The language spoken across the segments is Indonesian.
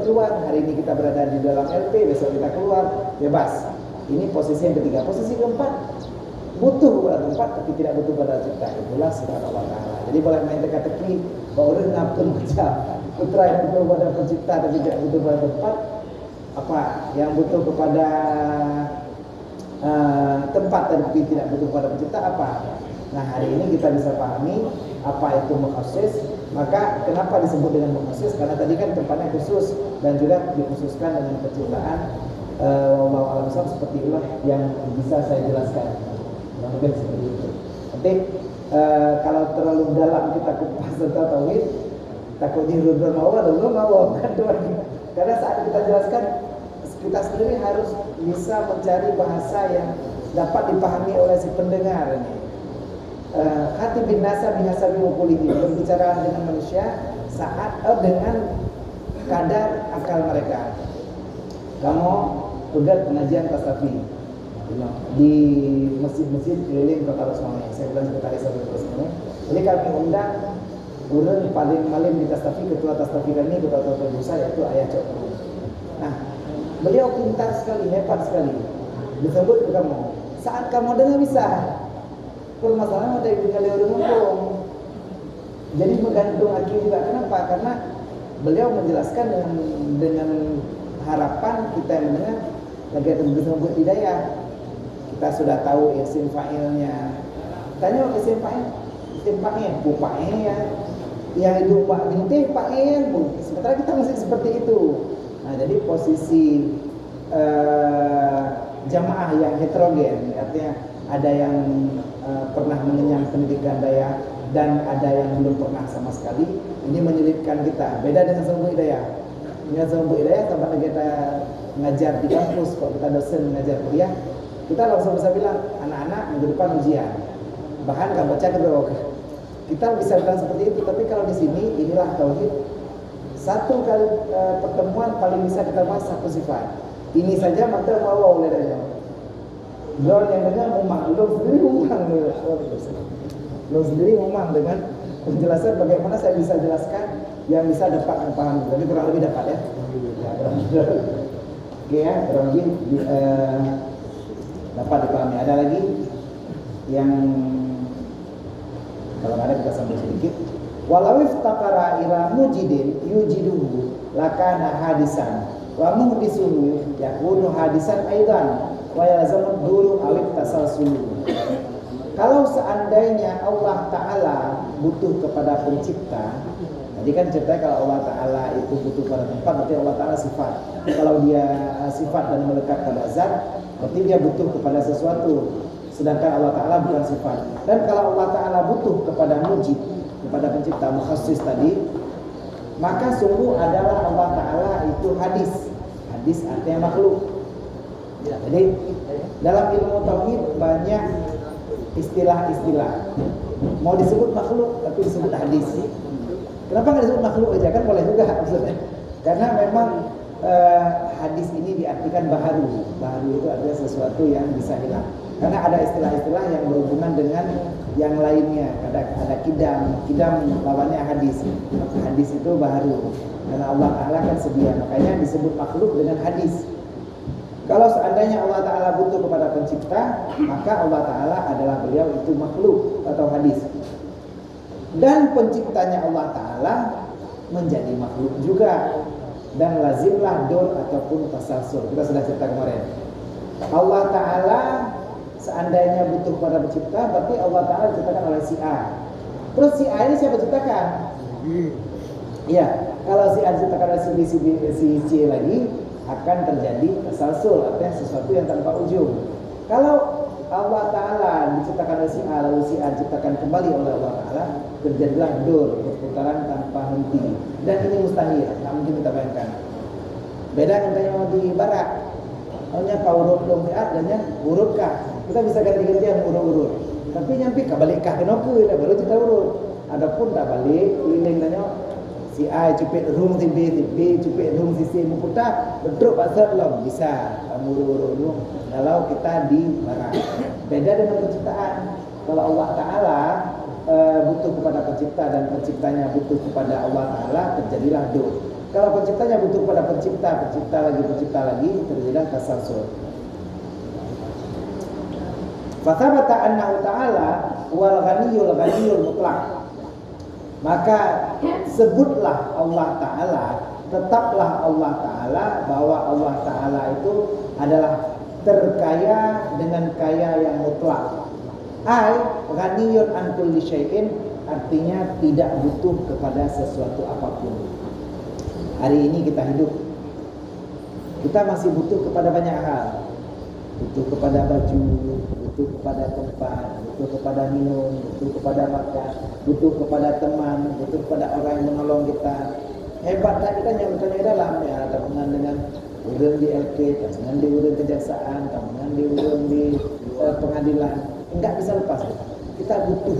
keluar. Hari ini kita berada di dalam LP, besok kita keluar, bebas. Ini posisi yang ketiga. Posisi keempat, butuh kepada tempat tapi tidak butuh pada cipta. Itulah sifat Allah Ta'ala. Jadi boleh main teka-teki bahwa orang ngapun macam putra yang butuh pada pencipta tapi tidak butuh pada tempat. Apa yang butuh kepada tempat tapi tidak butuh pada pencipta apa? Nah, hari ini kita bisa pahami apa itu mukhassis. Maka kenapa disebut dengan mukhassis? Karena tadi kan tempatnya khusus dan juga dikhususkan dengan penciptaan. Wallahu a'lam bishawab, seperti itulah yang bisa saya jelaskan. Mungkin seperti itu. Nanti kalau terlalu dalam kita kupas tentang tauhid, takutnya rudron mau kan lagi. Karena saat kita jelaskan, kita sendiri harus bisa mencari bahasa yang dapat dipahami oleh si pendengar ini. Hati bin nasa bihasabi uqulihi, berbicara dengan manusia saat dengan kadar akal mereka. Kamu udah pengajian tasawuf di masjid-masjid keliling Kota Rasulullah. Saya bilang sekretaris Rasulullah. Jadi kami undang urang paling malim di tasawuf, ketua tasawuf kami, ketua Bursa, yaitu Ayah Cokro. Nah, beliau pintar sekali, hebat sekali. Disebut ke kamu. Saat kamu dengar bisa. Permasalahan ada yang beliau ngomong. Jadi menggantung hati juga. Kenapa? Karena beliau menjelaskan dengan harapan kita yang mendengar lagi ada bersambut hidayah. Kita sudah tahu isim fa'ilnya. Tanya isim fa'il, pupa'il ya. Yang itu Pak Binti fa'il. Sementara kita masih seperti itu. Nah, jadi posisi jamaah yang heterogen, artinya ada yang pernah mengenyam pendidikan daya dan ada yang belum pernah sama sekali. Ini menyulitkan kita. Beda dengan Sambung Hidayah. Dengan Sambung Hidayah tempat kita ngajar di kampus, kalau kita dosen ngajar kuliah, kita langsung bisa bilang anak-anak minggu depan ujian. Bahkan nggak baca kedua. Kita bisa bilang seperti itu. Tapi kalau di sini inilah tauhid. Satu kali pertemuan paling bisa kita bahas satu sifat. Ini saja maka mau oleh dia. Dor yang dengar memang, lo sendiri memang dengan penjelasan bagaimana saya bisa jelaskan yang bisa dapat dipahami. Jadi kurang lebih dapat ya. Oke ya, kurang lebih dapat dipahami. Ada lagi yang kalau ada kita sambil sedikit. Walau iftaqara ila mujidin yujiduhu lakana hadisan wa muhdisuhu yakunu hadisan aidan wa yalzamu duru awit tasalsul. Kalau seandainya Allah Ta'ala butuh kepada pencipta, tadi kan ceritanya kalau Allah Ta'ala itu butuh pada tempat, berarti Allah Ta'ala sifat. Kalau dia sifat dan melekat pada zat, berarti dia butuh kepada sesuatu. Sedangkan Allah Ta'ala bukan sifat. Dan kalau Allah Ta'ala butuh kepada mujid, kepada pencipta, mukhassis tadi, maka sungguh adalah Allah Ta'ala itu hadis. Hadis artinya makhluk. Jadi dalam ilmu tauhid banyak istilah-istilah. Mau disebut makhluk tapi disebut hadis. Kenapa nggak disebut makhluk aja? Kan boleh juga maksudnya. Karena memang hadis ini diartikan baharu. Baharu itu artinya sesuatu yang bisa hilang. Karena ada istilah-istilah yang berhubungan dengan yang lainnya. Ada kidam lawannya hadis. Hadis itu baharu. Karena Allah Ta'ala kan sedia. Makanya disebut makhluk dengan hadis. Kalau seandainya Allah Ta'ala butuh kepada pencipta, maka Allah Ta'ala adalah beliau itu makhluk atau hadis. Dan penciptanya Allah Ta'ala menjadi makhluk juga. Dan lazimlah dor ataupun tasalsul. Kita sudah cerita kemarin. Allah Ta'ala seandainya butuh kepada pencipta, berarti Allah Ta'ala diciptakan oleh si A. Terus si A ini siapa ciptakan? Iya, kalau si A diciptakan oleh si C lagi, akan terjadi tasalsul, artinya sesuatu yang tanpa ujung. Kalau Allah Ta'ala diciptakan oleh si A, lalu si A diciptakan kembali oleh Allah Ta'ala, terjadilah dur, perputaran tanpa henti. Dan ini mustahil, tak mungkin kita bayangkan. Beda dengan di barat, hanya huruf lompat dan huruf kah. Kita bisa ganti-gantian urut-urut. Tapi nyampe kabalikah kenoku, baru kita urut. Adapun tak balik, keliling tanya si A cupit room si B cupit room si C mukuta bentuk pasal belum bisa urut-urut. Kalau kita di barat, beda dengan penciptaan. Kalau Allah Ta'ala butuh kepada pencipta dan penciptanya butuh kepada Allah Ta'ala, terjadilah dur. Kalau penciptanya butuh kepada pencipta lagi, terjadilah tasalsul. Fathabata annahu ta'ala wal ghaniyul mutlaq. Maka sebutlah Allah Ta'ala, tetaplah Allah Ta'ala bahwa Allah Ta'ala itu adalah terkaya dengan kaya yang mutlak. Ai ghaniyun an kulli syai'in, artinya tidak butuh kepada sesuatu apapun. Hari ini kita hidup, kita masih butuh kepada banyak hal. Butuh kepada baju, butuh kepada tempat, butuh kepada minum, butuh kepada makan, butuh kepada teman, butuh kepada orang yang menolong kita. Hebat tak kita yang bertanya dalam ya, tabungan dengan urang di LP, tabungan di urang kejaksaan, tabungan di urang di pengadilan. Enggak bisa lepas kita butuh.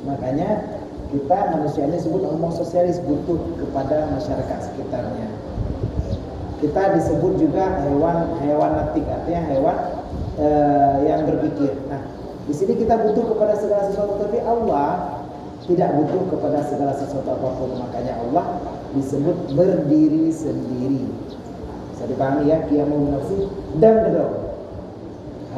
Makanya kita manusia ini disebut homo sosialis, butuh kepada masyarakat sekitarnya. Kita disebut juga hewanatik, artinya hewan yang berpikir. Nah, di sini kita butuh kepada segala sesuatu, tapi Allah tidak butuh kepada segala sesuatu apapun. Makanya Allah disebut berdiri sendiri. Bisa dipahami ya, qiyamun nafsi dan berdiri.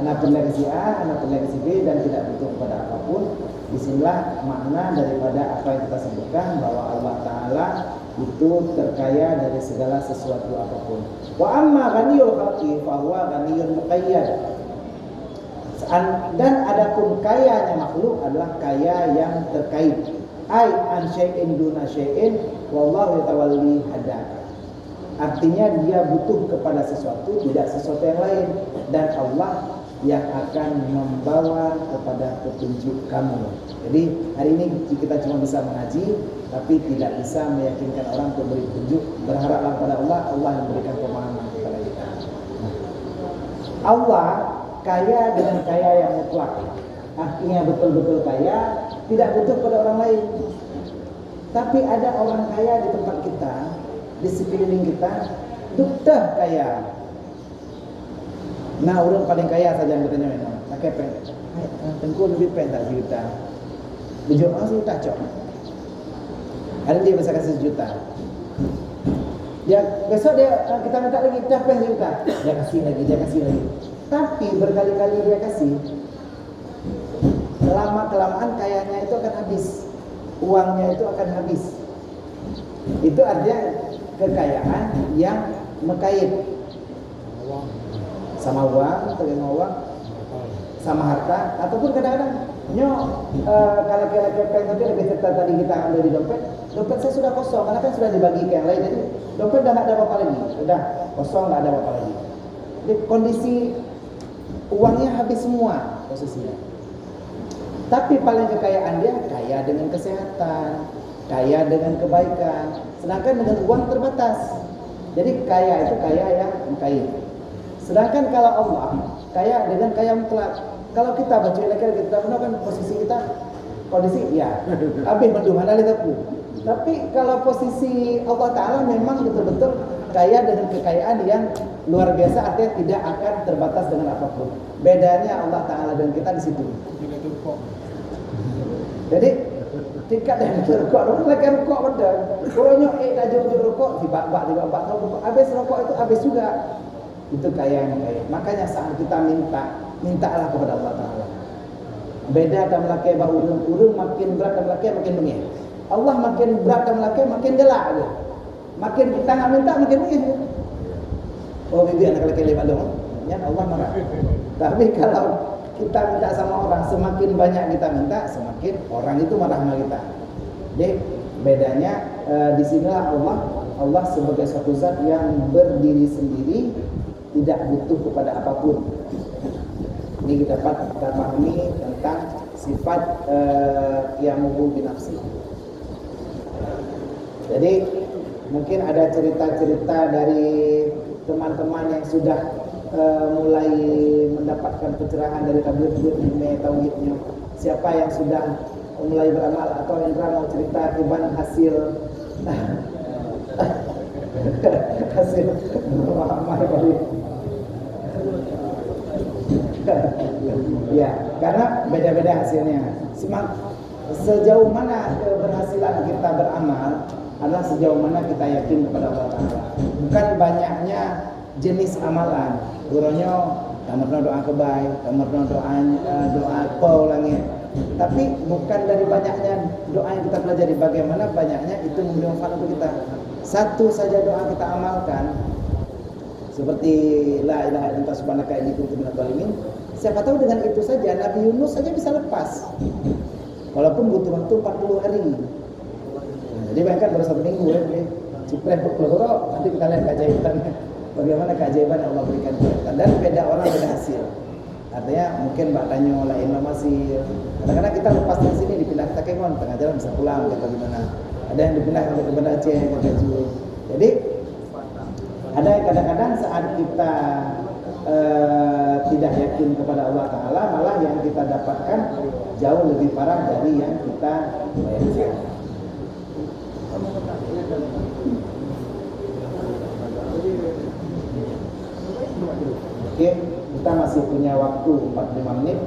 Anak si A, anak si B, dan tidak butuh kepada apapun. Disinilah makna daripada apa yang kita sebutkan bahwa Allah Ta'ala itu terkaya dari segala sesuatu apapun. Wa amma ghaniyul khalqi fa huwa ghaniyun muqayyad. Dan adapun kayanya makhluk adalah kaya yang terkait. Ai an syai'in duna syai'in wallahu yatawalli hadaka. Artinya dia butuh kepada sesuatu, tidak sesuatu yang lain, dan Allah yang akan membawa kepada petunjuk kamu. Jadi hari ini kita cuma bisa mengaji, tapi tidak bisa meyakinkan orang untuk beri petunjuk. Berharaplah kepada Allah, Allah yang memberikan pemahaman kepada kita. Allah kaya dengan kaya yang mutlak, artinya betul-betul kaya, tidak butuh pada orang lain. Tapi ada orang kaya di tempat kita, di sekeliling kita, duktah kaya. Nah, orang paling kaya saja yang bertanya, pakai pen. Tengku lebih pen tak juta. Bujur langsung tak cok. Ada dia bisa kasih sejuta. Dia besok kita minta lagi, dah pen sejuta. Dia kasih lagi. Tapi berkali-kali dia kasih. Lama-kelamaan kayanya itu akan habis. Uangnya itu akan habis. Itu artinya kekayaan yang mengkait. Sama uang, terima uang, sama harta, ataupun kadang-kadang kalau kira-kira tadi lebih cerita tadi kita ambil di dompet saya sudah kosong, karena kan sudah dibagi ke yang lain, jadi dompet dah nggak ada apa-apa lagi, sudah kosong, nggak ada apa-apa lagi. Jadi kondisi uangnya habis semua posisinya. Tapi paling kekayaan dia kaya dengan kesehatan, kaya dengan kebaikan, sedangkan dengan uang terbatas. Jadi kaya itu kaya yang kaya. Sedangkan kalau Allah kaya dengan kaya mutlak. Kalau kita baca lagi kita menemukan posisi kita kondisi ya habis menduhana litapu. Tapi kalau posisi Allah Ta'ala memang betul-betul kaya dengan kekayaan yang luar biasa, artinya tidak akan terbatas dengan apapun. Bedanya Allah Ta'ala dan kita di situ. Jadi tingkat dan rokok, orang lagi rokok betul. Kalau dah jauh rokok, tiba-tiba tahu habis rokok itu habis juga. Itu kaya yang kaya. Makanya saat kita mintalah kepada Allah Ta'ala. Beda dan melaki urung makin berat dan melaki makin bengih. Allah makin berat dan melaki makin gelak aja. Makin kita nggak minta makin bengih. Oh bibi anak laki lebat dong. Ya Allah marah. Tapi kalau kita minta sama orang, semakin banyak kita minta, semakin orang itu marah sama kita. Jadi bedanya disinilah Allah sebagai suatu zat yang berdiri sendiri, tidak butuh kepada apapun. Ini kita pahami tentang sifat qiyamuhu binafsi. Jadi mungkin ada cerita-cerita dari teman-teman yang sudah mulai mendapatkan pencerahan dari tabligh tauhidnya. Siapa yang sudah mulai beramal, atau Indra mau cerita Iban hasil amal dari ya, karena beda-beda hasilnya. Sejauh mana keberhasilan kita beramal adalah sejauh mana kita yakin kepada Allah Ta'ala. Bukan banyaknya jenis amalan. Gurunya tamatna doa kebaik, tamatna doa pau langit. Tapi bukan dari banyaknya doa yang kita pelajari, bagaimana banyaknya itu memberi manfaat untuk kita. Satu saja doa kita amalkan, seperti la ilaha illallah subhanaka inni kuntu minadz dzalimin. Siapa tahu dengan itu saja Nabi Yunus saja bisa lepas. Walaupun butuh waktu 40 hari. Nah, jadi bayangkan baru 1 minggu ya. Cipreh berkeloro, nanti kita lihat keajaiban. Bagaimana keajaiban yang Allah berikan kita. Dan beda orang beda hasil. Artinya mungkin Mbak Tanyo lain masih. Kadang-kadang kita lepas dari sini dipindah ke Kemon, tengah jalan bisa pulang atau gimana. Ada yang dipindah ke Banda Aceh, ke Gaju. Jadi ada kadang-kadang saat kita tidak yakin kepada Allah Ta'ala, malah yang kita dapatkan jauh lebih parah dari yang kita bayangkan. Oke, kita masih punya waktu 45 menit.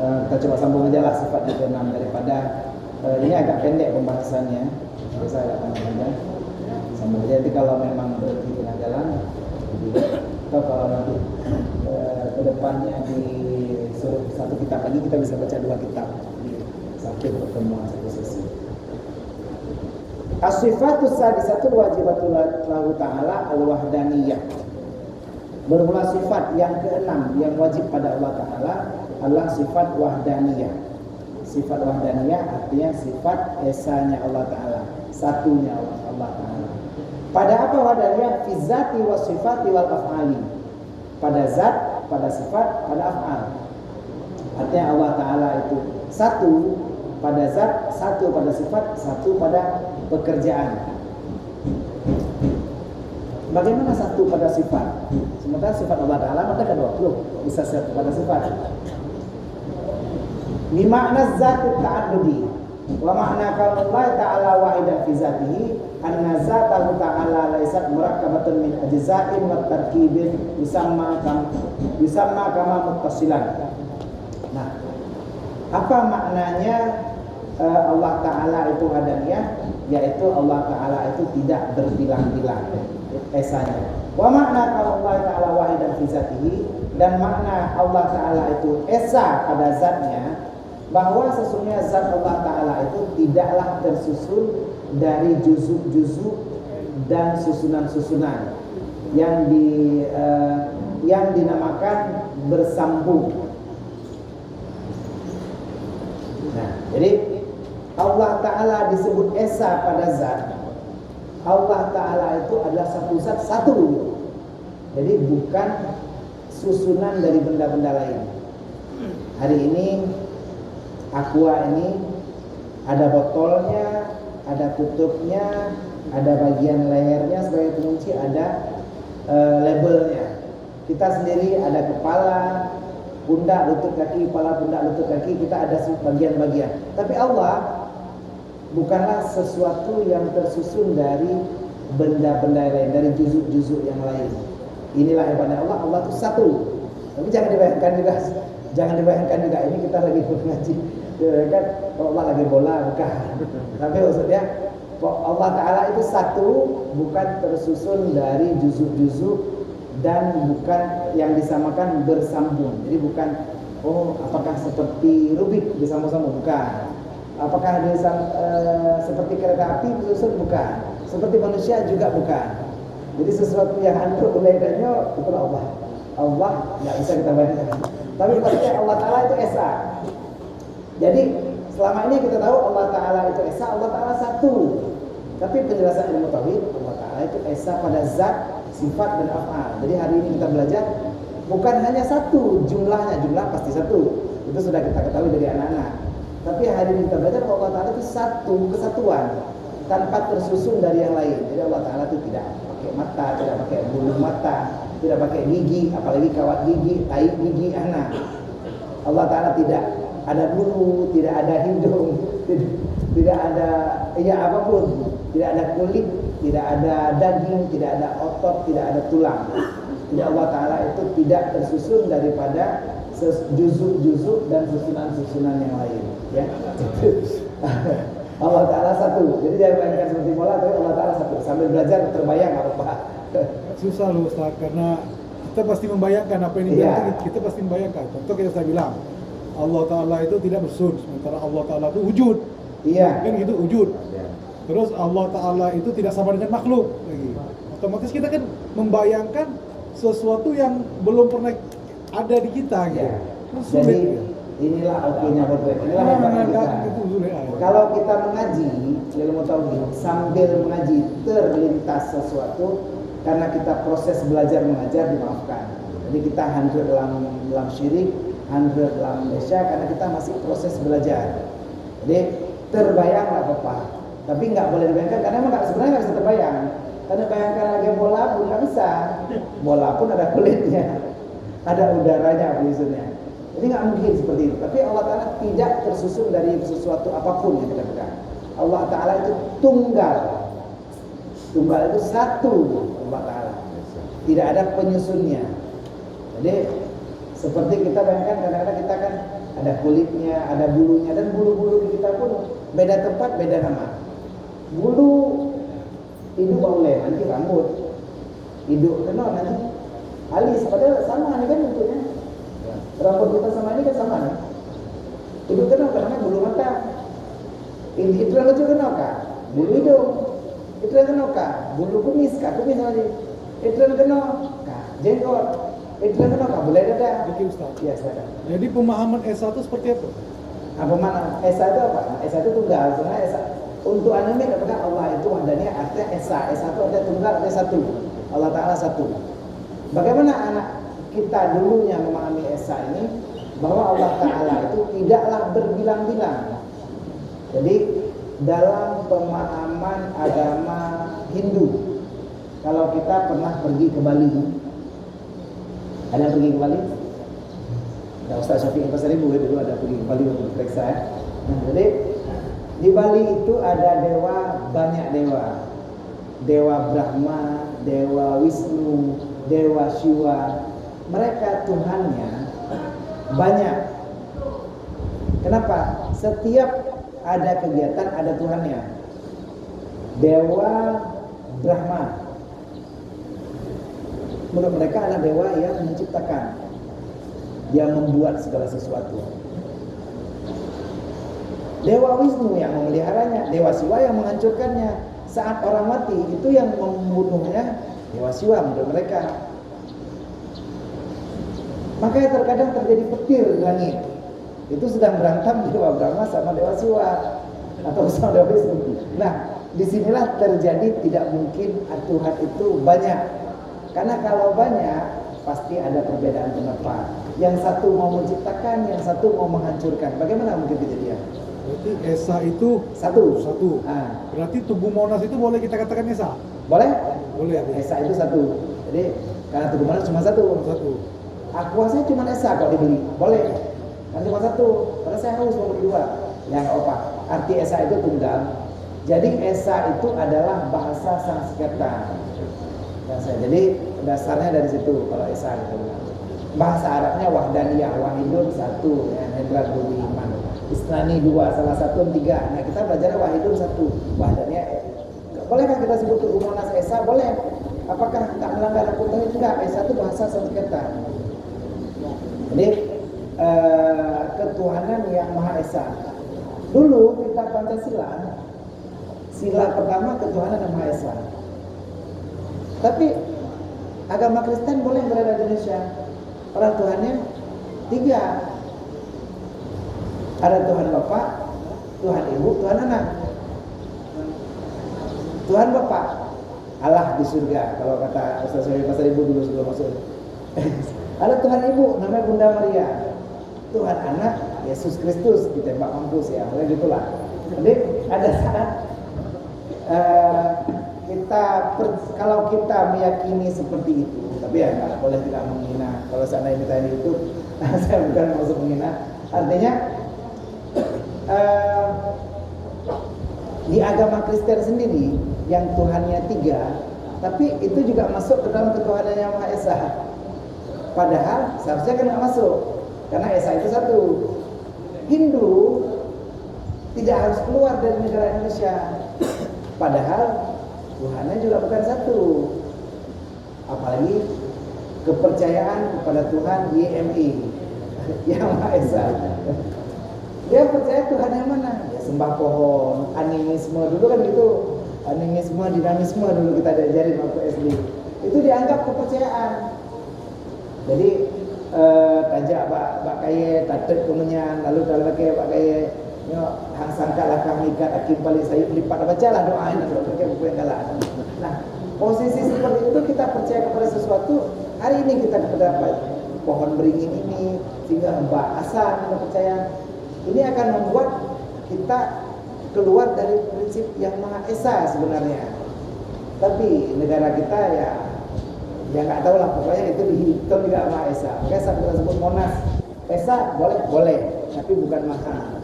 Kita coba sambung aja lah sifat yang ke-6 daripada ini agak pendek pembahasannya. Biasa agak panjang. Sambung aja, nanti kalau memang berhenti tengah jalan atau kalau nanti ke depannya di suruh satu kitab lagi, kita bisa baca 2 kitab sampai pertemuan satu sesi. As-sifatus sadisatul wajibatul lahu ta'ala al-wahdaniyah. Bermula sifat yang ke-6 yang wajib pada Allah Ta'ala adalah sifat wahdaniyah. Sifat wahdaniyah artinya sifat esanya Allah Ta'ala, satunya Allah Ta'ala. Pada apa wahdaniyah? Fi zati wa sifati wal af'ali. Pada zat, pada sifat, pada af'al. Artinya Allah Ta'ala itu satu pada zat, satu pada sifat, satu pada pekerjaan. Bagaimana satu pada sifat? Sementara sifat Allah Ta'ala maka ada 20, bisa satu pada sifat. Bimakna zat ta'addudi wa makna kaunullahi ta'ala wahidan fi zatihi anna zatahu ta'ala laysat murakkabatun min ajza'in wa tarkibin yusamma kama muttasilan. Nah, apa maknanya Allah Ta'ala itu hadaniyah? Yaitu Allah Ta'ala itu tidak berbilang-bilang esanya. Wa makna Allah Ta'ala wahidan fi zatihi, dan makna Allah Ta'ala itu esa pada zatnya, bahwa sesungguhnya zat Allah Ta'ala itu tidaklah tersusun dari juzuk-juzuk dan susunan-susunan yang dinamakan bersambung. Nah, jadi Allah Ta'ala disebut esa pada zat. Allah Ta'ala itu adalah satu zat, satu. Jadi bukan susunan dari benda-benda lain. Hari ini aqua ini ada botolnya, ada tutupnya, ada bagian lehernya sebagai pengunci, ada labelnya. Kita sendiri ada kepala, pundak, lutut kaki, kepala, pundak, lutut kaki, kita ada bagian-bagian. Tapi Allah bukanlah sesuatu yang tersusun dari benda-benda lain, dari juzuk-juzuk yang lain. Inilah hebatnya Allah. Allah itu satu. Tapi jangan dibayangkan juga ini kita lagi ngaji, kan Allah lagi bola, bukan. Tapi maksudnya Allah Ta'ala itu satu, bukan tersusun dari juzuk-juzuk, dan bukan yang disamakan bersambung. Jadi bukan apakah seperti Rubik disambung-sambung, bukan. Apakah dia seperti kereta api disusun, bukan. Seperti manusia juga bukan. Jadi sesuatu yang hancur ulaidannya itu Allah. Allah nggak bisa kita bayangkan. Tapi maksudnya Allah Ta'ala itu esa. Jadi selama ini kita tahu Allah Ta'ala itu esa, Allah Ta'ala satu. Tapi penjelasan ilmu tauhid, Allah Ta'ala itu esa pada zat, sifat, dan af'al. Jadi hari ini kita belajar bukan hanya satu jumlahnya, jumlah pasti satu. Itu sudah kita ketahui dari anak-anak. Tapi hari ini kita belajar bahwa Allah Ta'ala itu satu, kesatuan, tanpa tersusun dari yang lain. Jadi Allah Ta'ala itu tidak pakai mata, tidak pakai bulu mata, tidak pakai gigi, apalagi kawat gigi, tai gigi anak. Allah Ta'ala tidak ada bulu, tidak ada hidung, tidak ada apapun, tidak ada kulit, tidak ada daging, tidak ada otot, tidak ada tulang. Jadi Allah Ta'ala itu tidak tersusun daripada juzuk-juzuk dan susunan-susunan yang lain, ya. Allah Ta'ala satu. Jadi jangan bayangkan seperti bola, tapi Allah Ta'ala satu. Sambil belajar terbayang apa? Susah loh Ustaz, karena kita pasti membayangkan apa yang Iya. dibilang, kita pasti membayangkan. Contoh saya bilang, Allah Ta'ala itu tidak bersud, sementara Allah Ta'ala itu wujud. Iya. Kan gitu, wujud. Ya. Terus Allah Ta'ala itu tidak sama dengan makhluk lagi. Otomatis kita kan membayangkan sesuatu yang belum pernah ada di kita gitu. Ya. Itu sulit. Jadi inilah oke-nya Bapak. Inilah hebatnya kita. Itu sulit. Kalau kita mengaji ilmu tauhid sambil mengaji terlintas sesuatu, karena kita proses belajar mengajar dimaafkan. Jadi kita 100 dalam syirik, 100 dalam Indonesia, karena kita masih proses belajar. Jadi terbayang nggak apa-apa, tapi nggak boleh dibayangkan karena emang sebenarnya nggak bisa terbayang. Karena bayangkan lagi bola pun nggak bisa. Bola pun ada kulitnya, ada udaranya biasanya. Jadi nggak mungkin seperti itu. Tapi Allah Ta'ala tidak tersusun dari sesuatu apapun yang kita pegang. Allah Ta'ala itu tunggal. Tunggal itu satu Allah Ta'ala. Tidak ada penyusunnya. Jadi seperti kita bayangkan kadang-kadang kita kan ada kulitnya, ada bulunya, dan bulu-bulu di kita pun beda tempat, beda nama. Bulu hidung baulai, nanti rambut. Hidung kenal nanti alis, padahal sama nih kan bentuknya. Rambut kita sama ini kan sama nih. Hidung kenal karena bulu mata. Itu rambut juga kenal kah? Bulu hidung. Itu kenal kah? Bulu kumis kah? Kumis lagi. Itu kenal kah? Jenggot. Itu kenal kah? Bulu dada. Oke Ustaz. Ya, saudara. Jadi pemahaman S1 seperti apa? Apa mana? Esa itu apa? Esa itu tunggal. Sebenarnya Esa untuk anime katakan Allah itu wahdanya artinya Esa. Esa itu artinya tunggal, artinya satu. Allah Ta'ala satu. Bagaimana anak kita dulunya memahami Esa ini, bahwa Allah Ta'ala itu tidaklah berbilang-bilang. Jadi dalam pemahaman agama Hindu, kalau kita pernah pergi ke Bali, ada yang pergi ke Bali? Nah, Ustaz Syafiq Pasar Ibu dulu ada pergi ke Bali untuk periksa ya. Nah, jadi di Bali itu ada dewa, banyak dewa. Dewa Brahma, Dewa Wisnu, Dewa Shiva. Mereka Tuhannya banyak. Kenapa? Setiap ada kegiatan ada Tuhannya. Dewa Brahma, menurut mereka adalah dewa yang menciptakan. Dia membuat segala sesuatu. Dewa Wisnu yang memeliharanya, Dewa Siwa yang menghancurkannya. Saat orang mati itu yang membunuhnya Dewa Siwa menurut mereka. Makanya terkadang terjadi petir di langit. Itu sedang berantem Dewa Brahma sama Dewa Siwa atau sama Dewa Wisnu. Nah, disinilah terjadi tidak mungkin Tuhan itu banyak. Karena kalau banyak pasti ada perbedaan pendapat. Yang satu mau menciptakan, yang satu mau menghancurkan. Bagaimana mungkin kejadian? Berarti Esa itu Satu. Ah. Berarti Tugu Monas itu boleh kita katakan Esa? Boleh? Boleh. Esa itu satu. Jadi karena Tugu Monas cuma satu. Aqua saya cuma Esa kalau dibeli. Boleh. Kan cuma satu. Padahal saya harus mau beli dua. Yang apa? Arti Esa itu tunggal. Jadi Esa itu adalah bahasa Sanskerta. Jadi dasarnya dari situ kalau Esa itu. Bahasa Arabnya wahdaniyah, wahidun satu, ya, Hendra Budiman. Isnani dua, salah satu tiga. Nah kita belajarnya wahidun satu, wahdaniyah. Bolehkah kita sebut Tugu Monas Esa? Boleh. Apakah tak melanggar hukum tauhid? Enggak. Esa itu bahasa Sanskerta. Jadi ketuhanan yang Maha Esa. Dulu kita Pancasila, sila pertama ketuhanan yang Maha Esa. Tapi agama Kristen boleh berada di Indonesia. Orang Tuhannya tiga. Ada Tuhan Bapa, Tuhan Ibu, Tuhan Anak. Tuhan Bapa, Allah di surga. Kalau kata Ustaz Syafiq Pasar Ibu dulu sebelum masuk. Ada Tuhan Ibu, namanya Bunda Maria. Tuhan Anak, Yesus Kristus, ditembak mampus ya, gitulah. Jadi ada saat kalau kita meyakini seperti itu, tapi ya nggak boleh tidak menghina. Kalau seandainya kita di YouTube, saya bukan maksud menghina. Artinya di agama Kristen sendiri yang Tuhannya tiga, tapi itu juga masuk ke dalam ketuhanan yang Maha Esa. Padahal seharusnya kan nggak masuk, karena Esa itu satu. Hindu tidak harus keluar dari negara Indonesia. Padahal Tuhannya juga bukan satu. Apalagi kepercayaan kepada Tuhan YMI, Yang Maha Esa. Dia percaya Tuhan yang mana? Ya sembah pohon, animisme dulu kan gitu. Animisme, dinamisme dulu kita diajarin waktu SD. Itu dianggap kepercayaan. Jadi tajak bak kaya tatet kemenyan, lalu kalau pakai bak kaya hang sangkalah kami ikat akim paling sayup lipat, bacalah doa ini pakai buku yang galak. Nah, posisi seperti itu kita percaya kepada sesuatu. Hari ini kita mendapat pohon beringin ini, sehingga Mbak Hasan kita percaya. Ini akan membuat kita keluar dari prinsip yang Maha Esa sebenarnya. Tapi negara kita ya nggak tahu lah, pokoknya itu dihitung juga Maha Esa. Makanya saat kita sebut Monas, Esa boleh, tapi bukan Maha.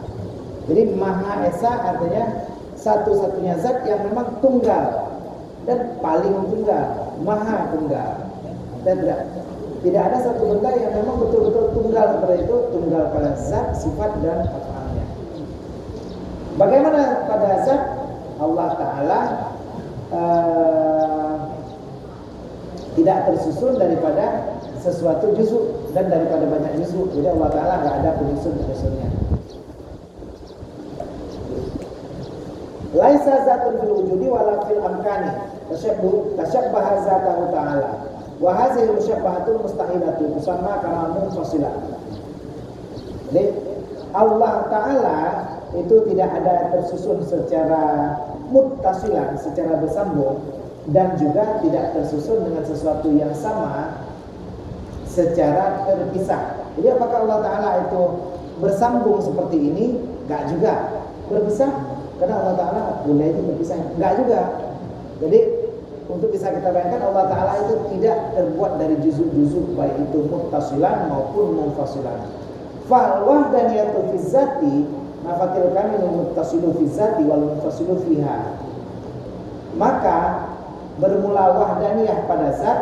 Jadi Maha Esa artinya satu-satunya zat yang memang tunggal dan paling tunggal, Maha tunggal. Dan tidak ada satu benda yang memang betul-betul tunggal pada itu, tunggal pada zat, sifat dan af'alnya. Bagaimana pada zat? Allah Ta'ala tidak tersusun daripada sesuatu juzuk dan daripada banyak juzuk. Jadi Allah Ta'ala tidak ada penyusun-penyusunnya. Laisa zatun fil wujudi wala fil amkani tasyabbaha zatahu ta'ala wa hadhihi musyabbahatun mustahilatun tusamma kama munfasilah. Jadi Allah Ta'ala itu tidak ada tersusun secara muttasilan, secara bersambung, dan juga tidak tersusun dengan sesuatu yang sama secara terpisah. Jadi apakah Allah Ta'ala itu bersambung seperti ini? Enggak juga. Berpisah? Karena Allah Ta'ala boleh itu berpisah? Enggak juga. Jadi untuk bisa kita bayangkan, Allah Ta'ala itu tidak terbuat dari juzuk-juzuk, baik itu muttasilan maupun munfasilan. Fal wahdaniyatu fi zati nafatil kamil muttasilu fi zati wal munfasilu fiha. Maka bermula wahdaniyah pada zat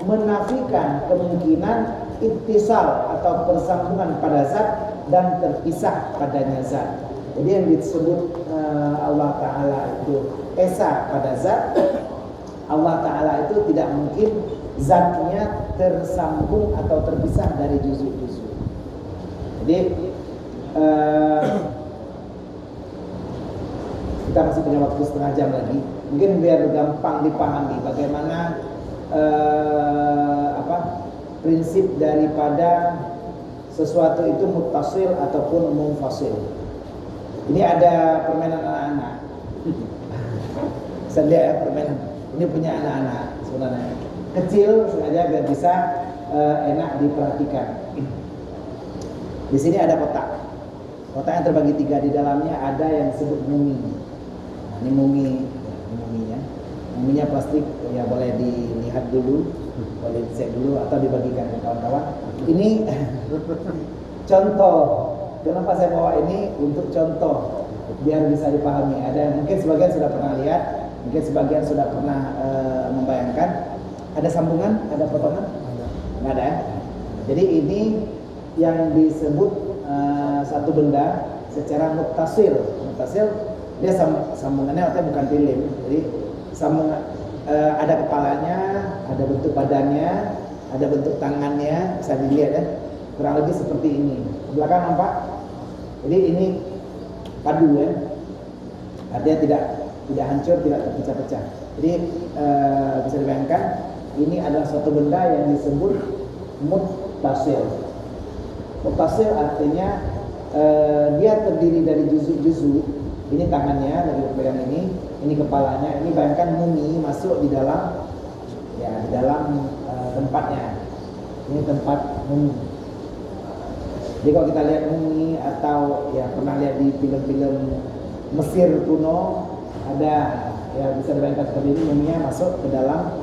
menafikan kemungkinan ittisal atau persambungan pada zat dan terpisah padanya zat. Jadi yang disebut Allah Ta'ala itu Esa pada zat, Allah Ta'ala itu tidak mungkin zatnya tersambung atau terpisah dari juzuk-juzuk. Jadi kita masih punya waktu setengah jam lagi. Mungkin biar gampang dipahami bagaimana prinsip daripada sesuatu itu muttasil ataupun munfasil. Ini ada permainan anak-anak. Saya lihat permainan. Ini punya anak-anak sebenarnya. Kecil sengaja biar bisa enak diperhatikan. Di sini ada kotak. Kotak yang terbagi 3, di dalamnya ada yang disebut mumi. Nah, ini muminya. Muminya plastik, ya boleh dilihat dulu, boleh dicek dulu atau dibagikan ke kawan-kawan. Ini contoh. Kenapa saya bawa ini? Untuk contoh biar bisa dipahami. Ada mungkin sebagian sudah pernah lihat, mungkin sebagian sudah pernah membayangkan. Ada sambungan, ada potongan? Nggak ada ya? Jadi ini yang disebut satu benda secara muttasil. Muttasil dia sambungannya artinya bukan film. Jadi sambungan ada kepalanya, ada bentuk badannya, ada bentuk tangannya, bisa dilihat ya. Kurang lebih seperti ini. Di belakang nampak? Jadi ini padu ya. Artinya tidak hancur, tidak terpecah-pecah. Jadi bisa dibayangkan ini adalah suatu benda yang disebut muttasil. Muttasil artinya dia terdiri dari juzuk-juzuk. Ini tangannya lagi pegang ini kepalanya. Ini bayangkan mumi masuk di dalam tempatnya. Ini tempat mumi. Jadi kalau kita lihat mumi atau ya pernah lihat di film-film Mesir kuno, ada ya bisa dibayangkan seperti ini, muminya masuk ke dalam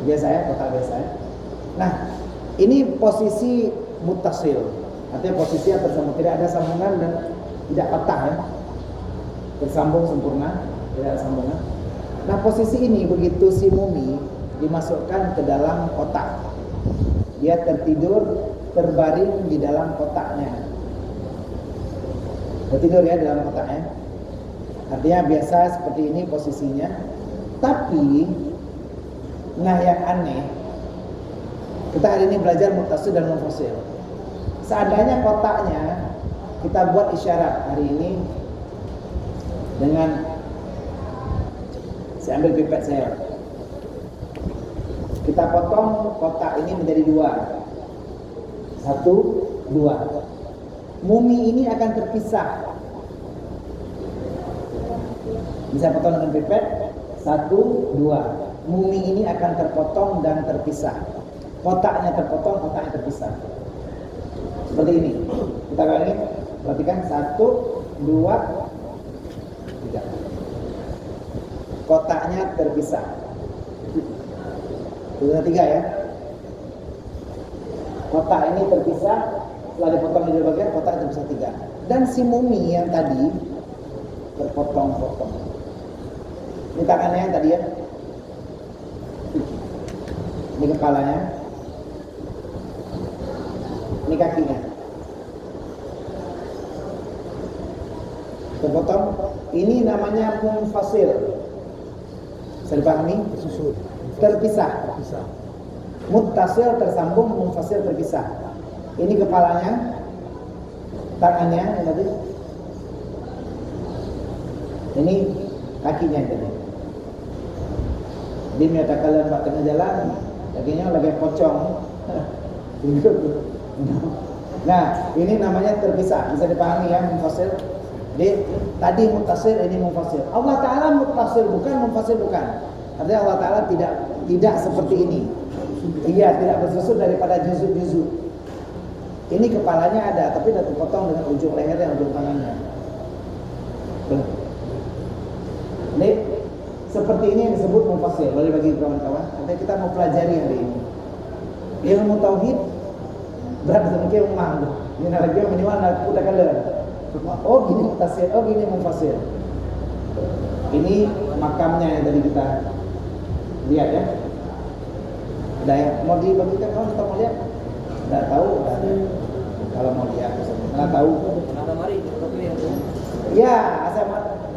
biasa ya, kotak biasa ya. Nah, ini posisi muttasil, artinya posisi yang tersambung, tidak ada sambungan dan tidak patah ya, tersambung sempurna, tidak ada sambungan. Nah, posisi ini begitu si mumi dimasukkan ke dalam kotak, dia tertidur terbaring di dalam kotaknya. Tertidur ya dalam kotaknya. Artinya biasa seperti ini posisinya. Tapi nah yang aneh, kita hari ini belajar muttasil dan munfasil. Seandainya kotaknya kita buat isyarat hari ini dengan saya ambil pipet saya. Kita potong kotak ini menjadi dua. Satu, dua. Mumi ini akan terpisah. Bisa potong dengan pipet. Satu, dua. Mumi ini akan terpotong dan terpisah. Kotaknya terpotong, kotaknya terpisah. Seperti ini. Kita ulangi. Perhatikan. Satu, dua, tiga. Kotaknya terpisah. Sudah tiga ya. Kotak ini terpisah. Setelah dipotong di dua bagian, kotak terpisah tiga. Dan si mumi yang tadi terpotong-potong. Ini tangannya yang tadi ya. Ini kepalanya. Ini kakinya. Terpotong. Ini namanya munfasil. Bisa dipahami? Terpisah. Muttasil tersambung, munfasil terpisah. Ini kepalanya, tangannya yang tadi. Ini kakinya yang tadi. Dia menyatakan lewat tengah jalan, kakinya lagi pocong. Nah, ini namanya terpisah. Bisa dipahami ya, munfasil. Tadi muttasil, ini munfasil. Allah Ta'ala muttasil bukan, munfasil bukan. Artinya Allah Ta'ala tidak seperti ini. Iya, tidak bersusun daripada juzuk-juzuk. Ini kepalanya ada, tapi sudah terpotong dengan ujung leher dan ujung tangannya. Ini seperti ini yang disebut munfasil. Boleh bagi kawan-kawan. Nanti kita mau pelajari hari ini. Ilmu tauhid berat sedikit umang. Ini lagi yang minimal nak udah kala. Oh gini muttasil, oh gini munfasil. Ini makamnya yang tadi kita lihat ya. Ada yang mau dibagikan kawan atau mau lihat? Tidak tahu. Kalau mau lihat, mana tahu? Ada mari, tapi yang ya,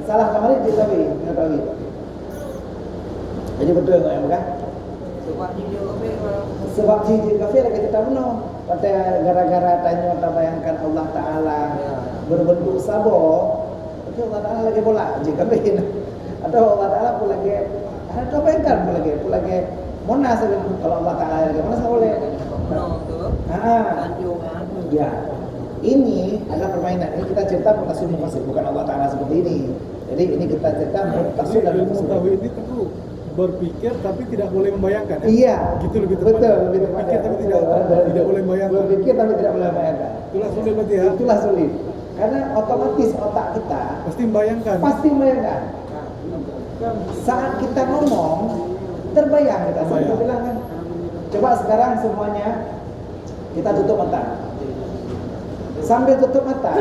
salah kemarin diketahui. Jadi betul nggak ya bukan? Sebab di kafe lagi kita tahu pada gara-gara tanya atau bayangkan Allah Taala berbentuk sabo, itu Allah Taala lagi bola jika begini. Atau Allah Taala pun lagi ada bayangkan pun lagi monas kalau Allah Taala lagi monas boleh. Ya. Ini adalah permainan. Ini kita cerita muttasil munfasil, bukan Allah Taala seperti ini. Jadi ini kita cerita muttasil dan munfasil. Tauhid ini perlu berpikir tapi tidak boleh membayangkan. Iya. Gitu lebih tepat. Betul, lebih tepat. Berpikir tapi tidak boleh membayangkan. Berpikir tapi tidak boleh membayangkan. Itulah sulit berarti ya. Itulah sulit. Karena otomatis otak kita Pasti membayangkan. pasti membayangkan. Saat kita ngomong terbayang kita. Saya bilang kan. Coba sekarang semuanya kita tutup mata. Sambil tutup mata,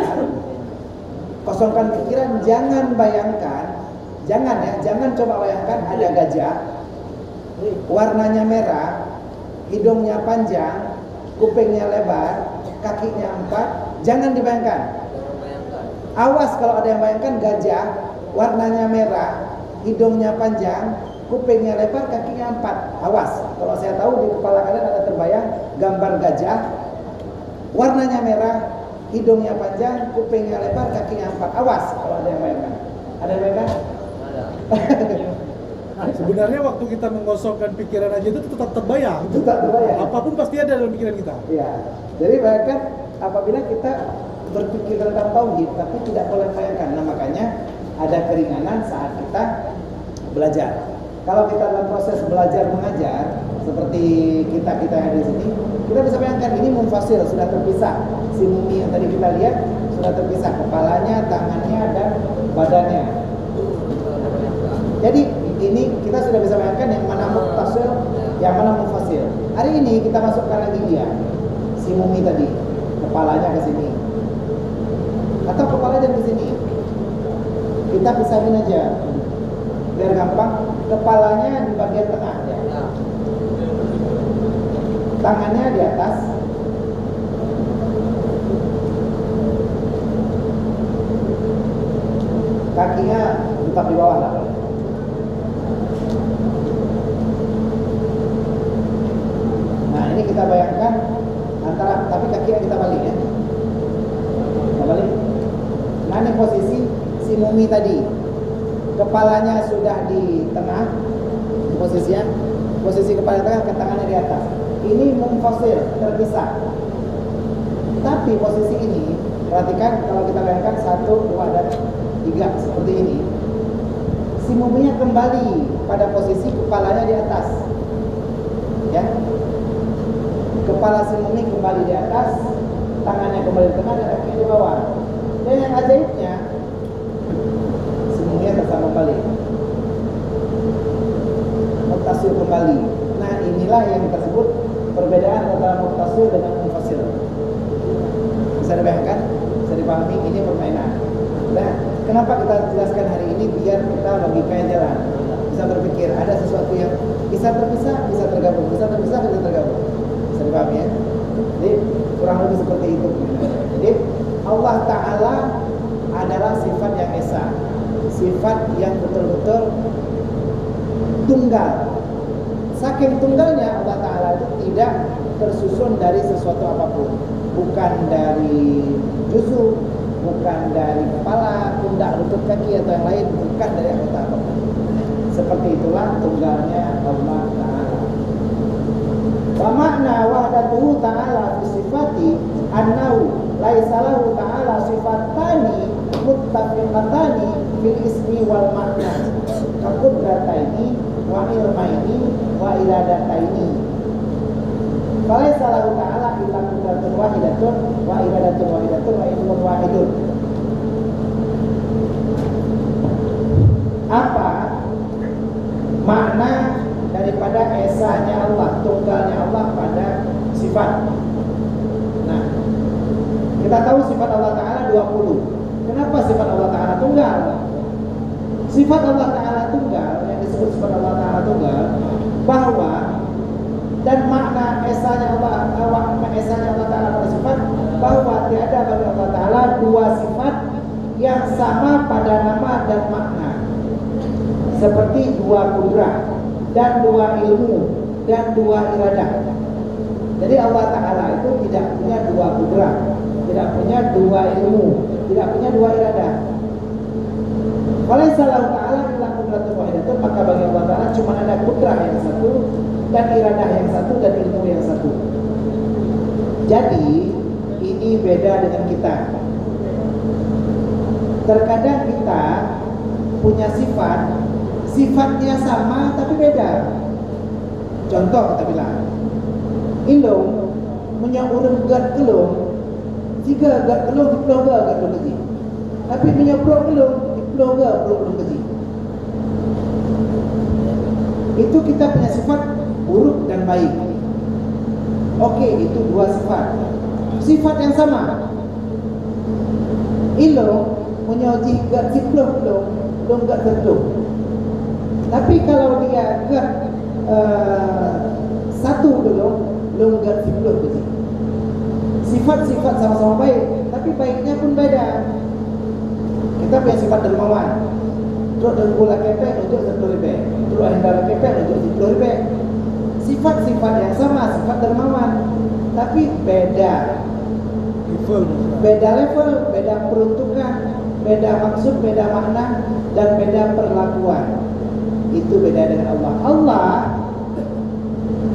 kosongkan pikiran, jangan bayangkan, jangan coba bayangkan ada gajah, warnanya merah, hidungnya panjang, kupingnya lebar, kakinya 4, jangan dibayangkan. Awas kalau ada yang bayangkan gajah, warnanya merah, hidungnya panjang, kupingnya lebar, kakinya 4. Awas, kalau saya tahu di kepala kalian ada terbayang gambar gajah, warnanya merah, hidungnya panjang, kupingnya lebar, kakinya 4. Awas kalau ada yang bayangkan. Ada yang bayangkan? ada. Sebenarnya waktu kita mengosongkan pikiran aja itu tetap terbayang. Tetap terbayang. Apapun pasti ada dalam pikiran kita. Iya. Jadi bayangkan apabila kita berpikir tentang tauhid tapi tidak boleh bayangkan. Nah makanya ada keringanan saat kita belajar. Kalau kita dalam proses belajar mengajar seperti kita yang di sini, kita bisa bayangkan ini munfasil, sudah terpisah. Si mumi yang tadi kita lihat sudah terpisah, kepalanya, tangannya, dan badannya. Jadi ini kita sudah bisa bayangkan yang mana muttasil, yang mana munfasil. Hari ini kita masukkan lagi dia, si mumi tadi, kepalanya ke sini, atau kepalanya ke sini. Kita pisahin aja, biar gampang. Kepalanya di bagian tengah ya. Tangannya di atas, kaki kita balik ya. Kita balik. Nah ini posisi si mumi tadi. Kepalanya sudah di tengah posisinya. Posisi kepala tengah, ke tangannya di atas. Ini munfasil, terpisah. Tapi posisi ini, perhatikan kalau kita bayangkan 1, 2, dan 3 seperti ini. Si muminya kembali pada posisi kepalanya di atas. Ya. Kepala si mumi kembali di atas, tangannya kembali di tengah, dan kaki di bawah. Dan yang ajaibnya, si muminya tersambung balik. Muttasil kembali. Nah inilah yang tersebut perbedaan antara muttasil dengan munfasil. Bisa dibayangkan, bisa dipahami, ini permainan. Nah, kenapa kita jelaskan hari ini biar kita logikanya jalan, bisa berpikir ada sesuatu yang bisa terpisah, bisa tergabung, bisa terpisah, bisa tergabung. Bisa dipahami ya? Jadi kurang lebih seperti itu. Jadi Allah Ta'ala adalah sifat yang esa, sifat yang betul-betul tunggal. Saking tunggalnya Allah Ta'ala itu tidak tersusun dari sesuatu apapun. Bukan dari juz'u, bukan dari kepala, pundak, lutut, kaki atau yang lain, bukan dari anggota apapun. Seperti itulah tunggalnya Allah Ta'ala. Wa makna wahdatuhu ta'ala fi sifati annahu laisa lahu ta'ala sifatani muttafiqatani fil ismi wal makna kaqudrataini wa ilmaini wa iradataini. Falaisa lahu ta'ala illa qudratun wahidatun wa iradatun wahidatun wa ilmun wahidun. Apa makna daripada esanya Allah, tunggalnya Allah pada sifat? Nah, kita tahu sifat Allah Ta'ala 20. Kenapa sifat Allah Ta'ala tunggal? Sifat Allah Ta'ala tunggal, yang disebut sifat Allah Ta'ala tunggal, bahwa dan makna esanya Allah Ta'ala pada sifat, bahwa tiada bagi Allah Ta'ala dua sifat yang sama pada nama dan makna, seperti dua kudrah dan dua ilmu dan dua iradah. Jadi Allah Ta'ala itu tidak punya dua kudrah, tidak punya dua ilmu, tidak punya dua iradah. Falaisa lahu ta'ala illa qudratun wahidatun, maka bagi Allah Ta'ala cuma ada kudrah yang satu dan iradah yang satu dan ilmu yang satu. Jadi ini beda dengan kita. Terkadang kita punya sifat, sifatnya sama tapi beda. Contoh kita bilang, ilung punya urang gat kelung, tiga gat kelung diploh gat kelung kecil. Tapi punya pro kelung diploh gat kelung kecil. Itu kita punya sifat buruk dan baik. Oke, itu dua sifat. Sifat yang sama. Ilung punya gat diploh kelung gat kelung. Tapi kalau dia gat satu belum gat sipuluh begitu. Sifat-sifat sama-sama baik, tapi baiknya pun beda. Kita punya sifat dermawan. Terus dengkula kepek untuk 10.000. Terus hendara kepek untuk 10.000. Sifat-sifat yang sama, sifat dermawan, tapi beda. Beda level, beda peruntukan, beda maksud, beda makna, dan beda perlakuan. Itu beda dengan Allah. Allah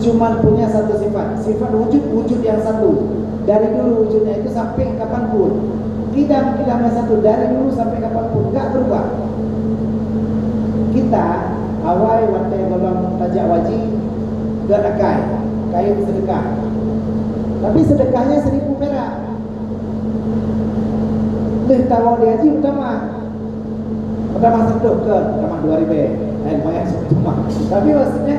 cuma punya satu sifat, sifat wujud yang satu. Dari dulu wujudnya itu sampai kapanpun. Kidam-kidamnya satu, dari dulu sampai kapanpun, gak berubah. Kita awai wantai golong tajak waji gak nakai, kayu sedekah. Tapi sedekahnya 1.000 perak. Tahu dia haji pertama sentuh ke pertama 2.000. Lumayan cuma. Tapi maksudnya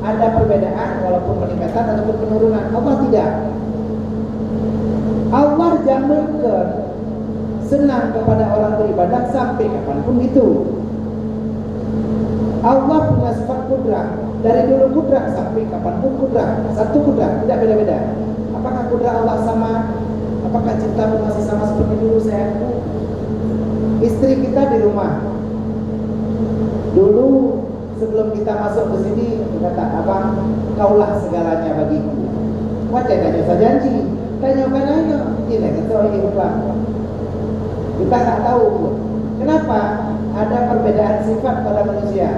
ada perbedaan walaupun peningkatan ataupun penurunan. Allah tidak. Allah jamalkan senang kepada orang beribadah sampai kapanpun itu. Allah punya sifat kudrah. Dari dulu kudrah sampai kapanpun kudrah. Satu kudrah, tidak beda-beda. Apakah kudrah Allah sama? Apakah cinta masih sama seperti dulu sayangku? Istri kita di rumah. Dulu sebelum kita masuk ke sini, dia kata, abang, kaulah segalanya bagiku. Wajar gak dosa janji. Tanyakan aja, ini ketua ikhlas. Kita tak tahu pun. Kenapa? Ada perbedaan sifat pada manusia.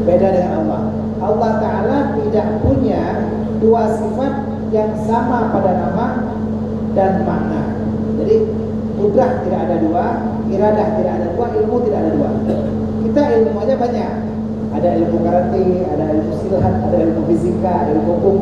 Beda dengan Allah. Allah Ta'ala tidak punya dua sifat yang sama pada nama dan makna. Jadi kudrah tidak ada dua, iradah tidak ada dua, ilmu tidak ada dua. Kita ilmu aja banyak. Ada ilmu karanti, ada ilmu silat, ada ilmu fisika, ilmu hukum,